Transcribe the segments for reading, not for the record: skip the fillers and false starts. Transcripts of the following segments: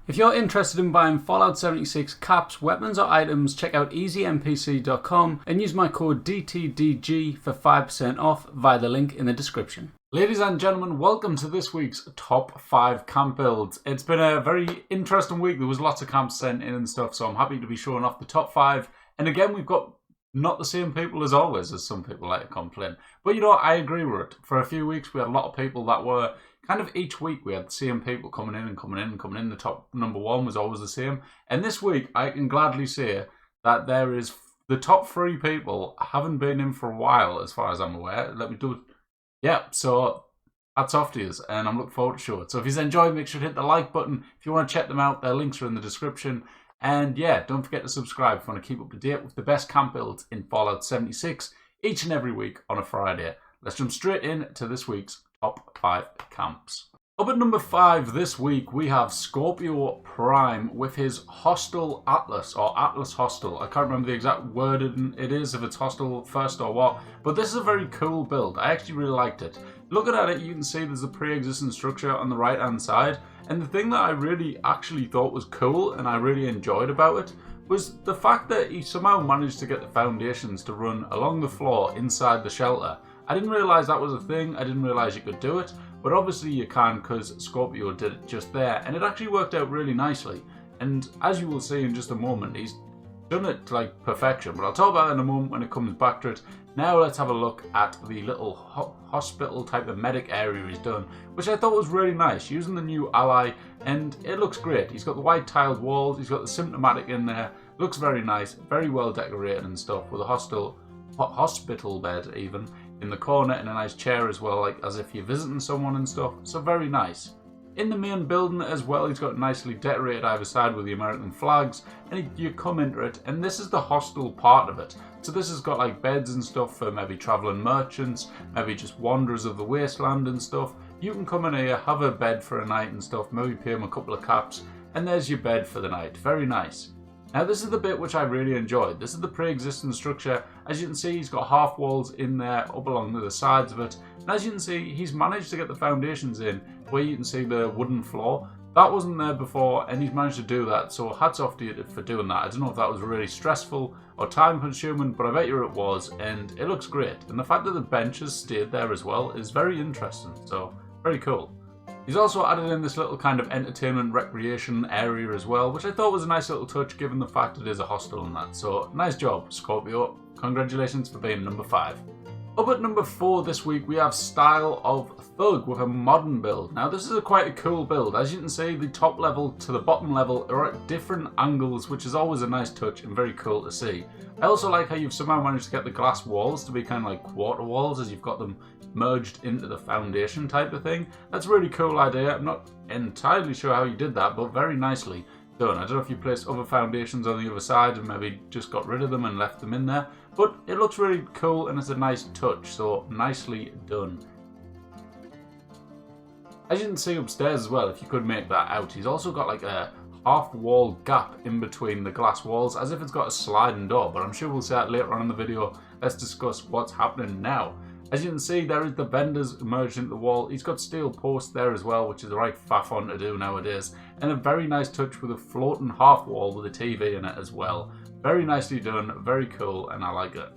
If you're interested in buying Fallout 76 caps, weapons or items, check out easynpc.com and use my code DTDG for 5% off via the link in the description. Ladies and gentlemen, welcome to this week's top 5 camp builds. It's been a very interesting week. There was lots of camps sent in and stuff, so I'm happy to be showing off the top 5. And again, we've got not the same people as always, as some people like to complain. But you know what, I agree with it. For a few weeks, we had a lot of people that were kind of each week we had the same people coming in and coming in and coming in. The top number 1 was always the same. And this week, I can gladly say that there is the top 3 people haven't been in for a while, as far as I'm aware. Let me do it. Yeah, so hats off to you, and I'm looking forward to show it. So if you've enjoyed, make sure to hit the like button. If you want to check them out, their links are in the description. And yeah, don't forget to subscribe if you want to keep up to date with the best camp builds in Fallout 76 each and every week on a Friday. Let's jump straight into this week's top 5 camps. Up at number 5 this week, we have Scorpio Prime with his Hostile Atlas, or Atlas Hostile. I can't remember the exact word it is, if it's Hostile first or what, but this is a very cool build. I actually really liked it. Looking at it, you can see there's a pre-existing structure on the right hand side, and the thing that I really actually thought was cool and I really enjoyed about it was the fact that he somehow managed to get the foundations to run along the floor inside the shelter. I didn't realise that was a thing, I didn't realise you could do it, but obviously you can because Scorpio did it just there, and it actually worked out really nicely. And as you will see in just a moment, he's done it to like perfection, but I'll talk about it in a moment when it comes back to it. Now let's have a look at the little hospital type of medic area he's done, which I thought was really nice, using the new ally, and it looks great. He's got the white tiled walls, he's got the symptomatic in there, looks very nice, very well decorated and stuff, with a hospital bed even in the corner and a nice chair as well, like as if you're visiting someone and stuff, so very nice. In the main building as well, he's got nicely decorated either side with the American flags, and you come into it, and this is the hostel part of it. So this has got like beds and stuff for maybe travelling merchants, maybe just wanderers of the wasteland and stuff. You can come in here, have a bed for a night and stuff, maybe pay him a couple of caps, and there's your bed for the night. Very nice. Now this is the bit which I really enjoyed. This is the pre-existing structure. As you can see, he's got half walls in there up along the sides of it. And as you can see, he's managed to get the foundations in where you can see the wooden floor. That wasn't there before, and he's managed to do that. So hats off to you for doing that. I don't know if that was really stressful or time consuming, but I bet you it was, and it looks great. And the fact that the benches stayed there as well is very interesting. So very cool. He's also added in this little kind of entertainment recreation area as well, which I thought was a nice little touch given the fact it is a hostel and that. So nice job, Scorpio. Congratulations for being number 5. Up at number 4 this week, we have StyleOfThug with a modern build. Now this is quite a cool build. As you can see, the top level to the bottom level are at different angles, which is always a nice touch and very cool to see. I also like how you've somehow managed to get the glass walls to be kind of like quarter walls, as you've got them merged into the foundation type of thing. That's a really cool idea. I'm not entirely sure how you did that, but very nicely done. I don't know if you placed other foundations on the other side and maybe just got rid of them and left them in there, but it looks really cool and it's a nice touch, so nicely done. As you can see upstairs as well, if you could make that out, he's also got like a half wall gap in between the glass walls, as if it's got a sliding door, but I'm sure we'll see that later on in the video. Let's discuss what's happening now. As you can see, there is the vendors merged into the wall. He's got steel posts there as well, which is the right faff on to do nowadays. And a very nice touch with a floating half wall with a TV in it as well. Very nicely done, very cool, and I like it.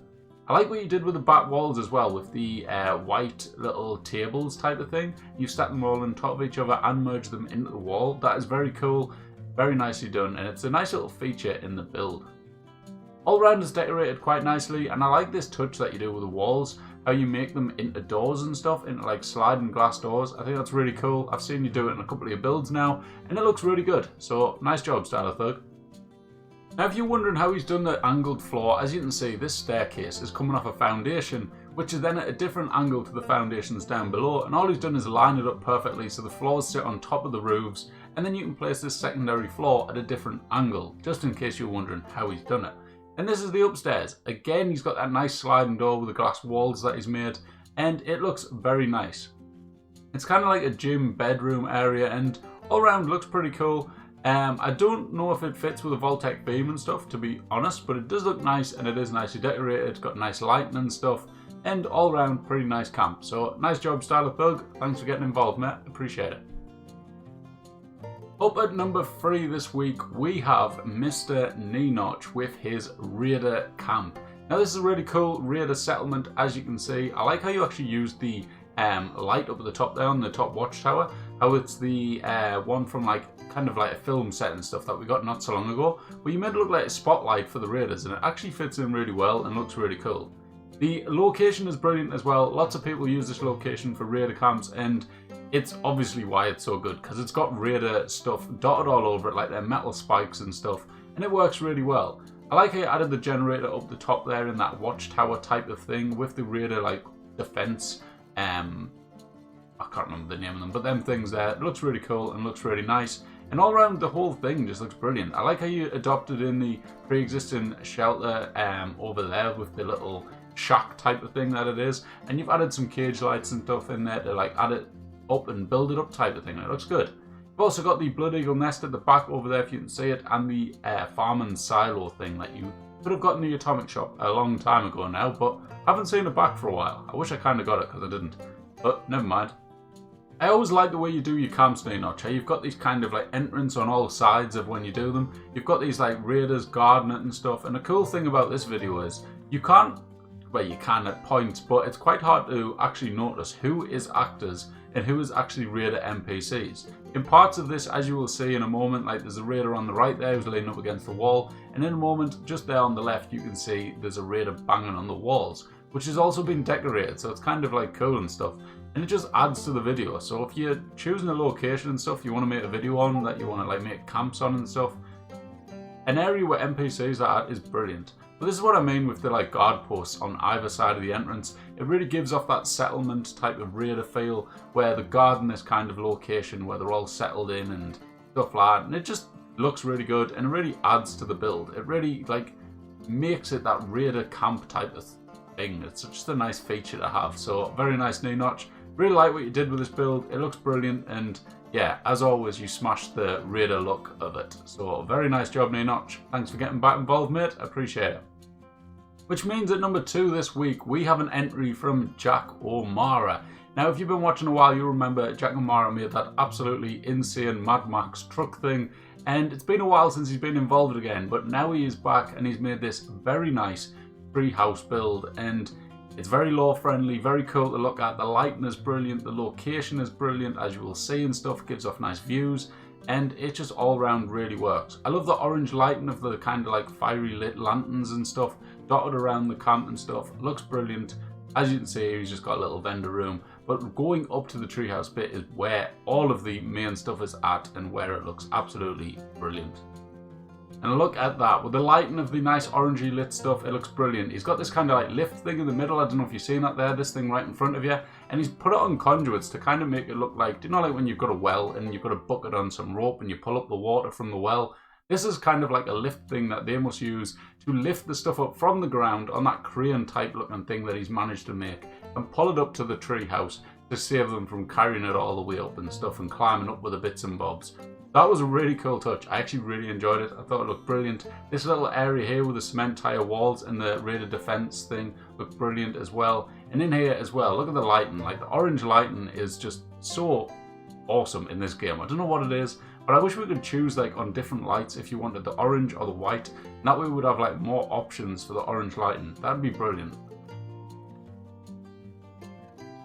I like what you did with the back walls as well, with the white little tables type of thing. You stack them all on top of each other and merge them into the wall. That is very cool, very nicely done, and it's a nice little feature in the build. All round is decorated quite nicely, and I like this touch that you do with the walls. How you make them into doors and stuff, into like sliding glass doors. I think that's really cool. I've seen you do it in a couple of your builds now, and it looks really good. So nice job, StyleOfThug. Now if you're wondering how he's done the angled floor, as you can see, this staircase is coming off a foundation, which is then at a different angle to the foundations down below, and all he's done is line it up perfectly so the floors sit on top of the roofs, and then you can place this secondary floor at a different angle, just in case you're wondering how he's done it. And this is the upstairs. Again, he's got that nice sliding door with the glass walls that he's made, and it looks very nice. It's kind of like a gym bedroom area, and all around looks pretty cool. I don't know if it fits with a Voltec beam and stuff, to be honest, but it does look nice, and it is nicely decorated. It's got nice lighting and stuff, and all around pretty nice camp. So nice job, StyleOfThug. Thanks for getting involved, mate. Appreciate it. Up at number 3 this week, we have Mr. KneeNotch with his Raider camp. Now this is a really cool Raider settlement, as you can see. I like how you actually use the light up at the top there on the top watchtower. How it's the one from kind of like a film set and stuff that we got not so long ago. But you made it look like a spotlight for the Raiders, and it actually fits in really well and looks really cool. The location is brilliant as well. Lots of people use this location for Raider camps, and it's obviously why it's so good, because it's got Raider stuff dotted all over it, like their metal spikes and stuff, and it works really well. I like how you added the generator up the top there in that watchtower type of thing with the Raider like defense. I can't remember the name of them, but them things there. It looks really cool and looks really nice. And all around the whole thing just looks brilliant. I like how you adopted in the pre-existing shelter over there with the little shack type of thing that it is, and you've added some cage lights and stuff in there to like add it up and build it up type of thing, and it looks good. You've also got the Blood Eagle nest at the back over there if you can see it, and the farming silo thing that you could have gotten in the atomic shop a long time ago now, but haven't seen it back for a while. I wish I kind of got it because I didn't, but never mind. I always like the way you do your camps, KneeNotch. You've got these kind of like entrance on all sides of when you do them. You've got these like Raiders guarding it and stuff, and the cool thing about this video is you can't, well you can at points, but it's quite hard to actually notice who is actors and who is actually Raider NPCs. In parts of this, as you will see in a moment, like there's a Raider on the right there who's leaning up against the wall, and in a moment, just there on the left, you can see there's a Raider banging on the walls, which has also been decorated, so it's kind of like cool and stuff. And it just adds to the video. So if you're choosing a location and stuff you want to make a video on, that you want to like make camps on and stuff, an area where NPCs are at is brilliant. But this is what I mean with the like guard posts on either side of the entrance. It really gives off that settlement type of Raider feel, where the garden is kind of location where they're all settled in and stuff like that. And it just looks really good and it really adds to the build. It really like makes it that Raider camp type of thing. It's just a nice feature to have. So very nice, KneeNotch. Really like what you did with this build. It looks brilliant, and yeah, as always, you smashed the Raider look of it. So very nice job, KneeNotch. Thanks for getting back involved, mate. I appreciate it. Which means at number 2 this week, we have an entry from Jackomara. Now, if you've been watching a while, you'll remember Jackomara made that absolutely insane Mad Max truck thing, and it's been a while since he's been involved again, but now he is back and he's made this very nice treehouse build, and it's very law friendly, very cool to look at. The lighting is brilliant, the location is brilliant, as you will see and stuff, gives off nice views, and it just all round really works. I love the orange lighting of the kind of like fiery lit lanterns and stuff dotted around the camp and stuff. It looks brilliant. As you can see, he's just got a little vendor room, but going up to the treehouse bit is where all of the main stuff is at and where it looks absolutely brilliant. And look at that, with the lighting of the nice orangey lit stuff, it looks brilliant. He's got this kind of like lift thing in the middle, I don't know if you've seen that there, this thing right in front of you, and he's put it on conduits to kind of make it look like, do you know like when you've got a well and you've got a bucket on some rope and you pull up the water from the well? This is kind of like a lift thing that they must use to lift the stuff up from the ground on that crane type looking thing that he's managed to make and pull it up to the tree house to save them from carrying it all the way up and stuff and climbing up with the bits and bobs. That was a really cool touch. I actually really enjoyed it. I thought it looked brilliant. This little area here with the cement tire walls and the Raider defense thing looked brilliant as well. And in here as well, look at the lighting. Like the orange lighting is just so awesome in this game. I don't know what it is, but I wish we could choose like on different lights if you wanted the orange or the white. And that way we would have like more options for the orange lighting. That'd be brilliant.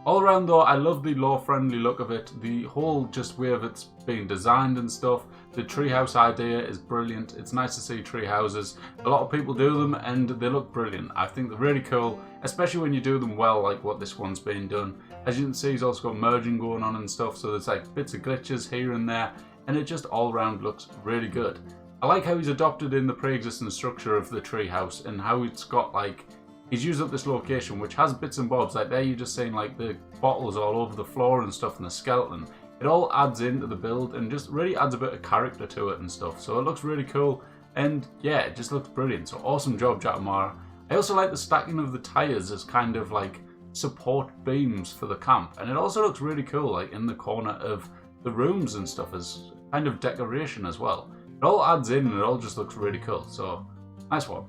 All around though, I love the law-friendly look of it. The whole just way of it's being designed and stuff. The treehouse idea is brilliant. It's nice to see tree houses. A lot of people do them and they look brilliant. I think they're really cool, especially when you do them well, like what this one's been done. As you can see, he's also got merging going on and stuff, so there's like bits of glitches here and there, and it just all around looks really good. I like how he's adopted in the pre-existing structure of the treehouse and how it's got like, he's used up this location which has bits and bobs. Like there you're just seeing like the bottles all over the floor and stuff and the skeleton. It all adds into the build and just really adds a bit of character to it and stuff. So it looks really cool and yeah, it just looks brilliant. So awesome job, Jackomara. I also like the stacking of the tires as kind of like support beams for the camp. And it also looks really cool like in the corner of the rooms and stuff as kind of decoration as well. It all adds in and it all just looks really cool. So nice one.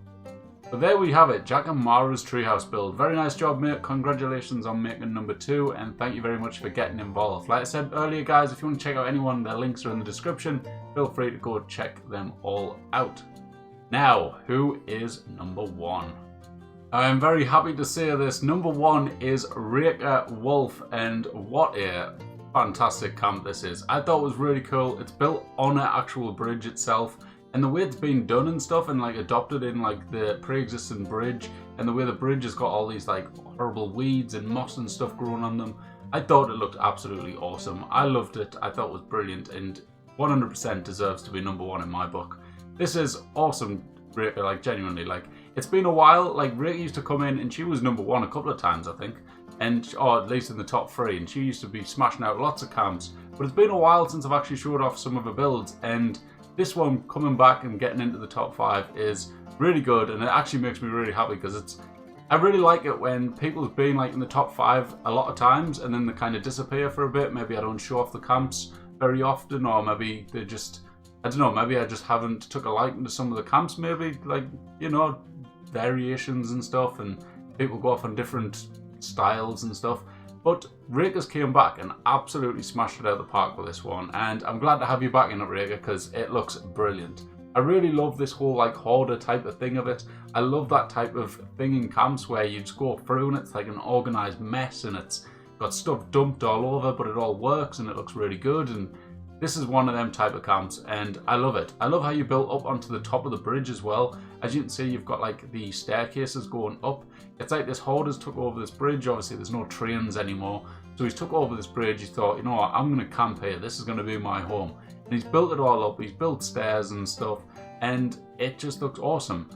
But there we have it, Jackomara's treehouse build. Very nice job, mate. Congratulations on making number 2, and thank you very much for getting involved. Like I said earlier, guys, if you want to check out anyone, their links are in the description. Feel free to go check them all out. Now, who is number 1? I'm very happy to say this. Number 1 is ReikaWolf, and what a fantastic camp this is. I thought it was really cool. It's built on an actual bridge itself. And the way it's been done and stuff, and like adopted in like the pre-existing bridge, and the way the bridge has got all these like horrible weeds and moss and stuff growing on them, I thought it looked absolutely awesome. I loved it. I thought it was brilliant, and 100% deserves to be number 1 in my book. This is awesome, Reika. Like genuinely, like it's been a while. Like Reika used to come in, and she was number 1 a couple of times, I think, and or at least in the top 3. And she used to be smashing out lots of camps. But it's been a while since I've actually showed off some of her builds, and this one coming back and getting into the top 5 is really good, and it actually makes me really happy because I really like it when people have been like in the top 5 a lot of times and then they kind of disappear for a bit. Maybe I don't show off the camps very often, or maybe they just, I don't know, maybe I just haven't took a liking to some of the camps, maybe like, you know, variations and stuff, and people go off on different styles and stuff. But Reika's came back and absolutely smashed it out of the park with this one, and I'm glad to have you back in it, Reika, because it looks brilliant. I really love this whole like hoarder type of thing of it. I love that type of thing in camps where you just go through and it's like an organised mess and it's got stuff dumped all over, but it all works and it looks really good. And this is one of them type of camps, and I love it. I love how you built up onto the top of the bridge as well. As you can see, you've got like the staircases going up. It's like this hoarder's took over this bridge. Obviously, there's no trains anymore. So he's took over this bridge. He thought, you know what, I'm going to camp here. This is going to be my home. And he's built it all up. He's built stairs and stuff. And it just looks awesome.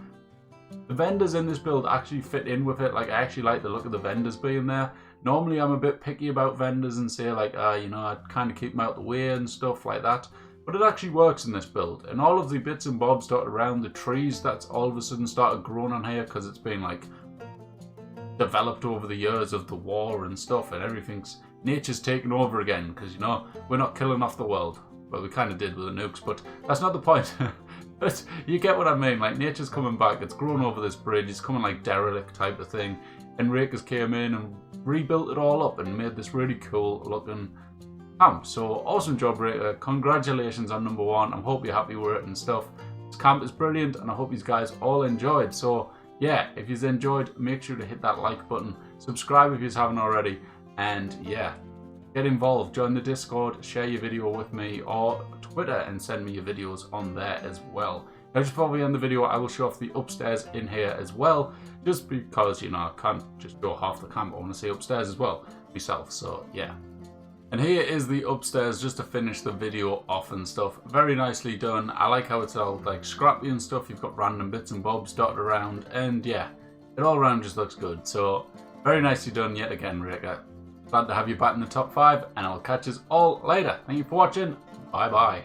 The vendors in this build actually fit in with it. Like, I actually like the look of the vendors being there. Normally, I'm a bit picky about vendors and say like, you know, I kind of keep them out the way and stuff like that. But it actually works in this build. And all of the bits and bobs dotted around, the trees that's all of a sudden started growing on here because it's been like developed over the years of the war and stuff, and nature's taken over again because, you know, we're not killing off the world. Well, we kind of did with the nukes, but that's not the point. But you get what I mean. Like, nature's coming back. It's grown over this bridge. It's coming like derelict type of thing. And Reika's came in and rebuilt it all up and made this really cool looking camp. So awesome job, Reika. Congratulations on number 1. I hope you're happy with it and stuff. This camp is brilliant, and I hope you guys all enjoyed. So yeah, if you've enjoyed, make sure to hit that like button. Subscribe if you haven't already. And yeah, get involved. Join the Discord. Share your video with me, or Twitter and send me your videos on there as well. Now, just before we end the video, I will show off the upstairs in here as well, just because, you know, I can't just go half the camp. I want to see upstairs as well myself, so yeah. And here is the upstairs, just to finish the video off and stuff. Very nicely done. I like how it's all like scrappy and stuff. You've got random bits and bobs dotted around, and yeah, it all around just looks good. So very nicely done yet again, Reika. Glad to have you back in the top 5, and I'll catch us all later. Thank you for watching. Bye bye.